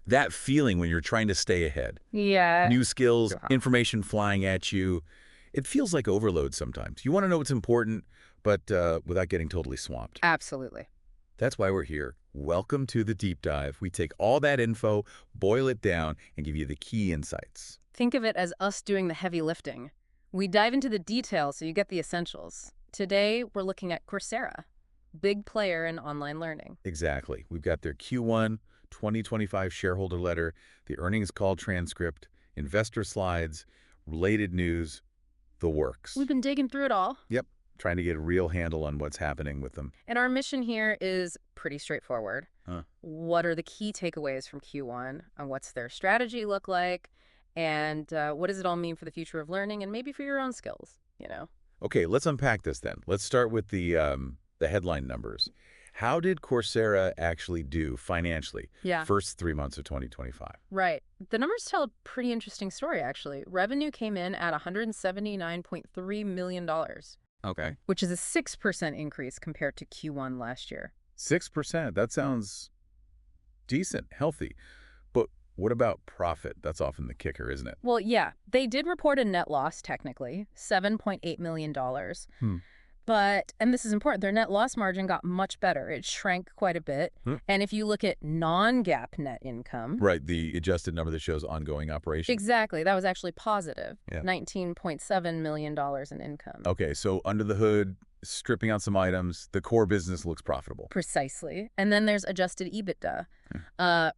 That feeling when you're trying to stay ahead. Yeah. New skills, information flying at you. It feels like overload sometimes. You want to know what's important, but without getting totally swamped. Absolutely. That's why we're here. Welcome to the deep dive. We take all that info, boil it down, and give you the key insights. Think of it as us doing the heavy lifting. We dive into the details so you get the essentials. Today, we're looking at Coursera, big player in online learning. Exactly. We've got their Q1 2025 shareholder letter, the earnings call transcript, investor slides, related news, the works. We've been digging through it all. Yep. Trying to get a real handle on what's happening with them. And our mission here is pretty straightforward. What are the key takeaways from Q1? And what's their strategy look like? And what does it all mean for the future of learning and maybe for your own skills, you know? Okay, let's unpack this then. Let's start with the headline numbers. How did Coursera actually do financially? Yeah. First 3 months of 2025. Right. The numbers tell a pretty interesting story, actually. Revenue came in at $179.3 million. Okay. Which is a 6% increase compared to Q1 last year. 6%. That sounds decent, healthy. But what about profit? That's often the kicker, isn't it? Well, yeah, they did report a net loss, technically, $7.8 million. But, and this is important, their net loss margin got much better. It shrank quite a bit. And if you look at non-GAAP net income... Right, the adjusted number that shows ongoing operations. Exactly. That was actually positive, $19.7 million in income. Okay, so under the hood, stripping out some items, the core business looks profitable. Precisely. And then there's adjusted EBITDA,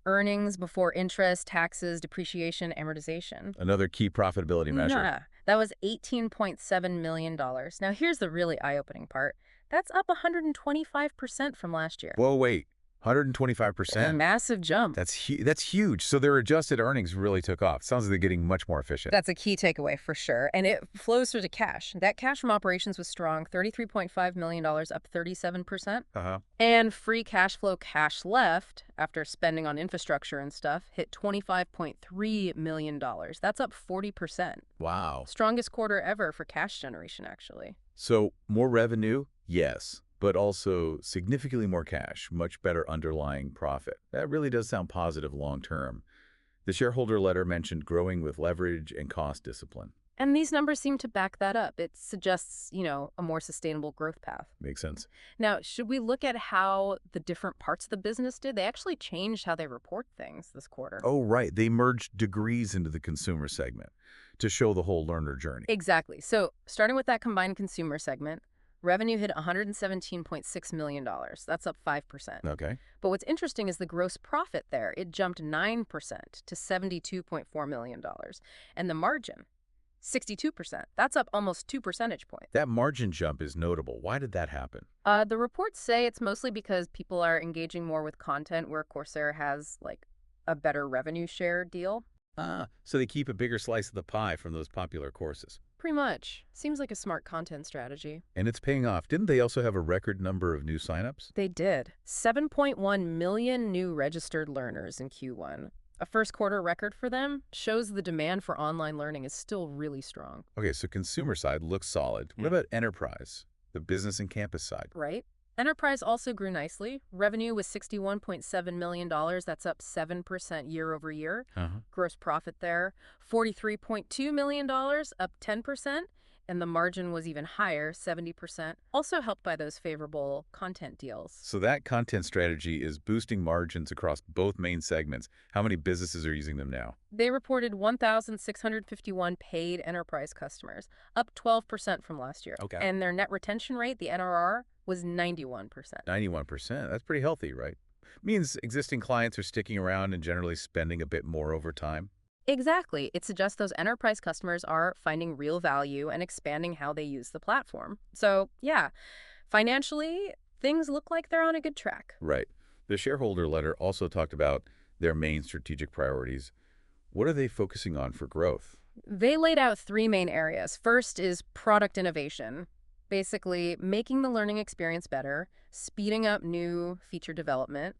earnings before interest, taxes, depreciation, amortization. Another key profitability measure. Yeah, that was $18.7 million. Now, here's the really eye-opening part. That's up 125% from last year. Whoa, wait. 125%? A massive jump. That's huge. So their adjusted earnings really took off. Sounds like they're getting much more efficient. That's a key takeaway for sure. And it flows through to cash. That cash from operations was strong, $33.5 million, up 37%. And free cash flow, cash left, after spending on infrastructure and stuff, hit $25.3 million. That's up 40%. Wow. Strongest quarter ever for cash generation, actually. So more revenue? Yes. But also significantly more cash, much better underlying profit. That really does sound positive long-term. The shareholder letter mentioned growing with leverage and cost discipline. And these numbers seem to back that up. It suggests, you know, a more sustainable growth path. Makes sense. Now, should we look at how the different parts of the business did? They actually changed how they report things this quarter. Oh, right. They merged degrees into the consumer segment to show the whole learner journey. Exactly. So starting with that combined consumer segment, revenue hit $117.6 million. That's up 5%. Okay. But what's interesting is the gross profit there. It jumped 9% to $72.4 million. And the margin, 62%. That's up almost 2 percentage points. That margin jump is notable. Why did that happen? The reports say it's mostly because people are engaging more with content where Coursera has, like, a better revenue share deal. So they keep a bigger slice of the pie from those popular courses. Pretty much. Seems like a smart content strategy. And it's paying off. Didn't they also have a record number of new signups? They did. 7.1 million new registered learners in Q1. A first quarter record for them shows the demand for online learning is still really strong. Okay, so consumer side looks solid. What about enterprise, the business and campus side? Right. Enterprise also grew nicely. Revenue was $61.7 million. That's up 7% year over year. Gross profit there, $43.2 million, up 10%. And the margin was even higher, 70%, also helped by those favorable content deals. So that content strategy is boosting margins across both main segments. How many businesses are using them now? They reported 1,651 paid enterprise customers, up 12% from last year. Okay. And their net retention rate, the NRR, was 91%. 91%. That's pretty healthy, right? Means existing clients are sticking around and generally spending a bit more over time. Exactly. It suggests those enterprise customers are finding real value and expanding how they use the platform. So, yeah, financially, things look like they're on a good track. Right. The shareholder letter also talked about their main strategic priorities. What are they focusing on for growth? They laid out 3 main areas. First is product innovation, basically making the learning experience better, speeding up new feature development,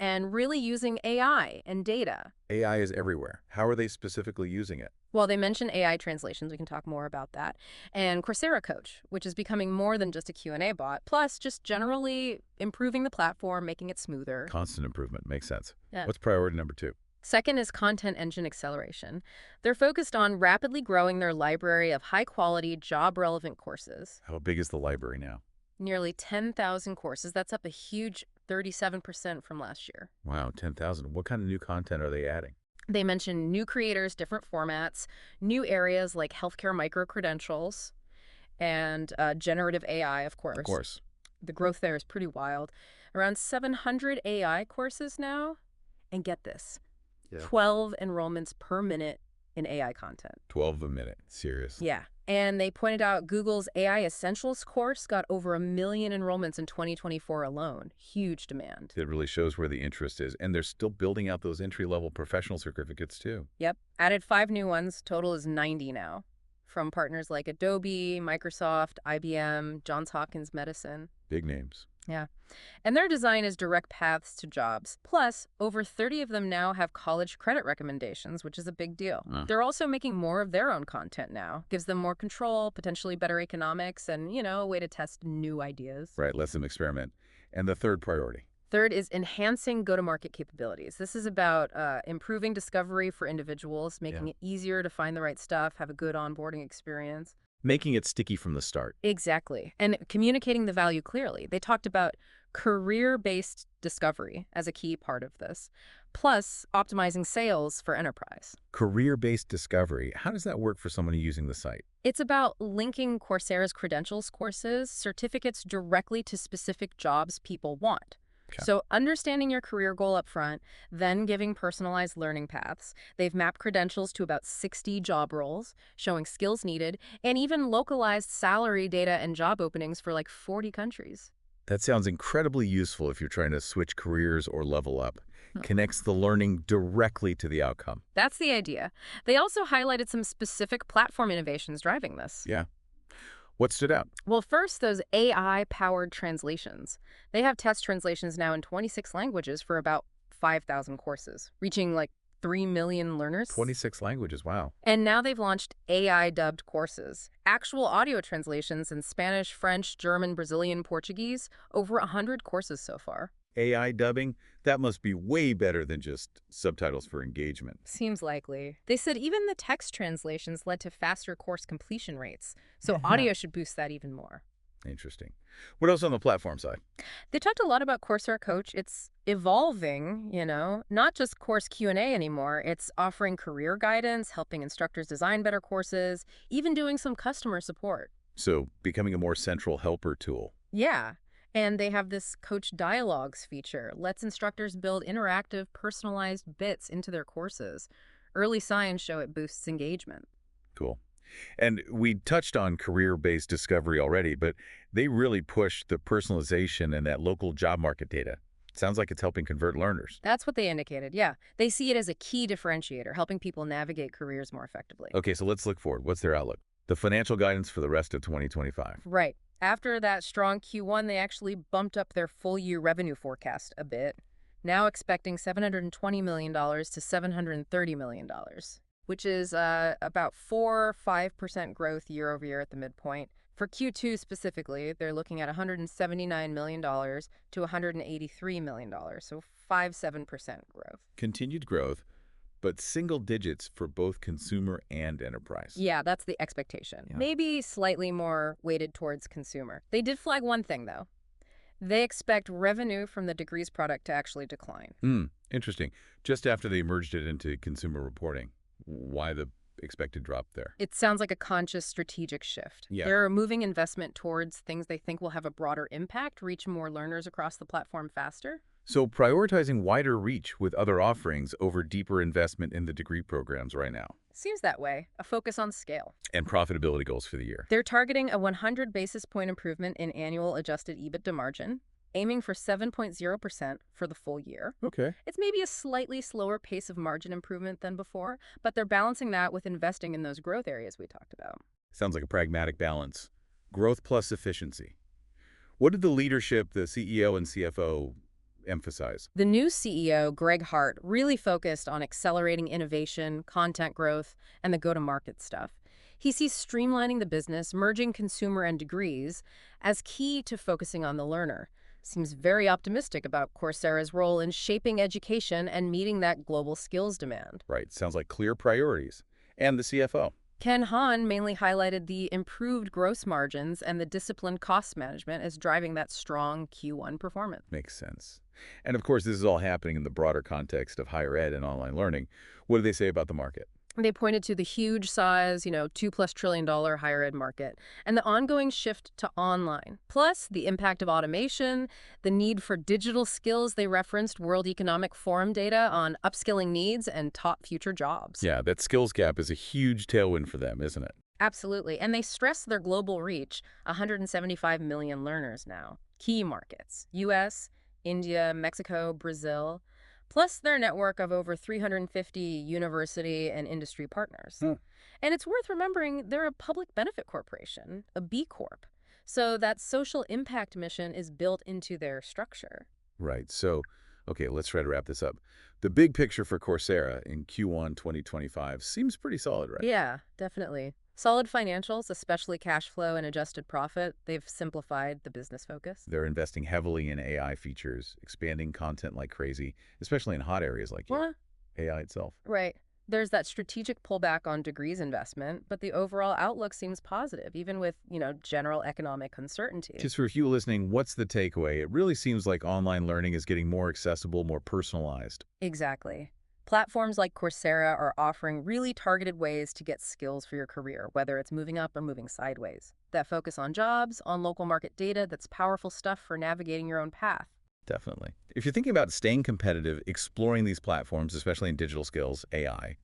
and really using AI and data. AI is everywhere. How are they specifically using it? Well, they mention AI translations. We can talk more about that. And Coursera Coach, which is becoming more than just a Q&A bot, plus just generally improving the platform, making it smoother. Constant improvement. Makes sense. Yeah. What's priority number 2? Second is content engine acceleration. They're focused on rapidly growing their library of high-quality, job-relevant courses. How big is the library now? Nearly 10,000 courses. That's up a huge 37% from last year. Wow, 10,000. What kind of new content are they adding? They mention new creators, different formats, new areas like healthcare micro-credentials, and generative AI, of course. Of course. The growth there is pretty wild. Around 700 AI courses now. And get this, Yeah. 12 enrollments per minute in AI content. 12 a minute. Serious. Yeah. And they pointed out Google's AI Essentials course got over 1 million enrollments in 2024 alone. Huge demand. It really shows where the interest is. And they're still building out those entry-level professional certificates, too. Yep. Added 5 new ones. Total is 90 now. From partners like Adobe, Microsoft, IBM, Johns Hopkins Medicine. Big names. Yeah. And their design is direct paths to jobs. Plus, over 30 of them now have college credit recommendations, which is a big deal. They're also making more of their own content now. Gives them more control, potentially better economics, and, a way to test new ideas. Right, let them experiment. And the third priority? Third is enhancing go-to-market capabilities. This is about improving discovery for individuals, making it easier to find the right stuff, have a good onboarding experience. Making it sticky from the start. Exactly. And communicating the value clearly. They talked about career-based discovery as a key part of this, plus optimizing sales for enterprise. Career-based discovery. How does that work for someone using the site? It's about linking Coursera's credentials courses, certificates directly to specific jobs people want. Okay. So understanding your career goal up front, then giving personalized learning paths. They've mapped credentials to about 60 job roles, showing skills needed, and even localized salary data and job openings for like 40 countries. That sounds incredibly useful if you're trying to switch careers or level up. Connects the learning directly to the outcome. That's the idea. They also highlighted some specific platform innovations driving this. Yeah. What stood out? Well, first, those AI-powered translations. They have test translations now in 26 languages for about 5,000 courses, reaching like 3 million learners. 26 languages, wow. And now they've launched AI-dubbed courses, actual audio translations in Spanish, French, German, Brazilian, Portuguese, over 100 courses so far. AI dubbing? That must be way better than just subtitles for engagement. Seems likely. They said even the text translations led to faster course completion rates, so audio should boost that even more. Interesting. What else on the platform side? They talked a lot about Coursera Coach. It's evolving, not just course Q&A anymore. It's offering career guidance, helping instructors design better courses, even doing some customer support. So becoming a more central helper tool. Yeah. And they have this Coach Dialogues feature. Lets instructors build interactive, personalized bits into their courses. Early signs show it boosts engagement. Cool. And we touched on career-based discovery already, but they really push the personalization and that local job market data. Sounds like it's helping convert learners. That's what they indicated, yeah. They see it as a key differentiator, helping people navigate careers more effectively. Okay, so let's look forward. What's their outlook? The financial guidance for the rest of 2025. Right. After that strong Q1, they actually bumped up their full-year revenue forecast a bit, now expecting $720 million to $730 million, which is about 4-5% growth year over year at the midpoint. For Q2 specifically, they're looking at $179 million to $183 million, so 5-7% growth. Continued growth, but single digits for both consumer and enterprise. Yeah, that's the expectation. Yeah. Maybe slightly more weighted towards consumer. They did flag one thing, though. They expect revenue from the degrees product to actually decline. Interesting. Just after they merged it into consumer reporting. Why the expected drop there? It sounds like a conscious strategic shift. Yeah. They're moving investment towards things they think will have a broader impact, reach more learners across the platform faster. So prioritizing wider reach with other offerings over deeper investment in the degree programs right now. Seems that way. A focus on scale. And profitability goals for the year. They're targeting a 100 basis point improvement in annual adjusted EBITDA margin, aiming for 7.0% for the full year. Okay. It's maybe a slightly slower pace of margin improvement than before, but they're balancing that with investing in those growth areas we talked about. Sounds like a pragmatic balance. Growth plus efficiency. What did the leadership, the CEO and CFO, emphasize? The new CEO, Greg Hart, really focused on accelerating innovation, content growth, and the go-to-market stuff. He sees streamlining the business, merging consumer and degrees, as key to focusing on the learner. Seems very optimistic about Coursera's role in shaping education and meeting that global skills demand. Right, sounds like clear priorities. And the CFO. Ken Hahn mainly highlighted the improved gross margins and the disciplined cost management as driving that strong Q1 performance. Makes sense. And of course, this is all happening in the broader context of higher ed and online learning. What do they say about the market? They pointed to the huge size, $2+ trillion higher ed market, and the ongoing shift to online. Plus, the impact of automation, the need for digital skills. They referenced World Economic Forum data on upskilling needs and top future jobs. Yeah, that skills gap is a huge tailwind for them, isn't it? Absolutely. And they stress their global reach, 175 million learners now. Key markets, US, India, Mexico, Brazil, plus their network of over 350 university and industry partners. Hmm. And it's worth remembering they're a public benefit corporation, a B Corp. So that social impact mission is built into their structure. Right. So, okay, let's try to wrap this up. The big picture for Coursera in Q1 2025 seems pretty solid, right? Yeah, definitely. Solid financials, especially cash flow and adjusted profit, they've simplified the business focus. They're investing heavily in AI features, expanding content like crazy, especially in hot areas like Well, AI itself. right. There's that strategic pullback on degrees investment, but the overall outlook seems positive, even with, general economic uncertainty. Just for you listening, what's the takeaway? It really seems like online learning is getting more accessible, more personalized. Exactly. Platforms like Coursera are offering really targeted ways to get skills for your career, whether it's moving up or moving sideways. That focus on jobs, on local market data, that's powerful stuff for navigating your own path. Definitely. If you're thinking about staying competitive, exploring these platforms, especially in digital skills, AI,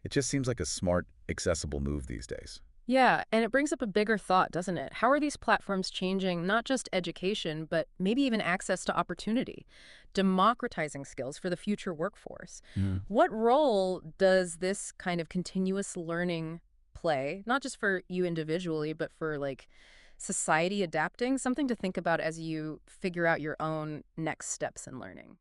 it just seems like a smart, accessible move these days. Yeah, and it brings up a bigger thought, doesn't it? How are these platforms changing not just education, but maybe even access to opportunity, democratizing skills for the future workforce? Mm. What role does this kind of continuous learning play, not just for you individually, but for society adapting? Something to think about as you figure out your own next steps in learning.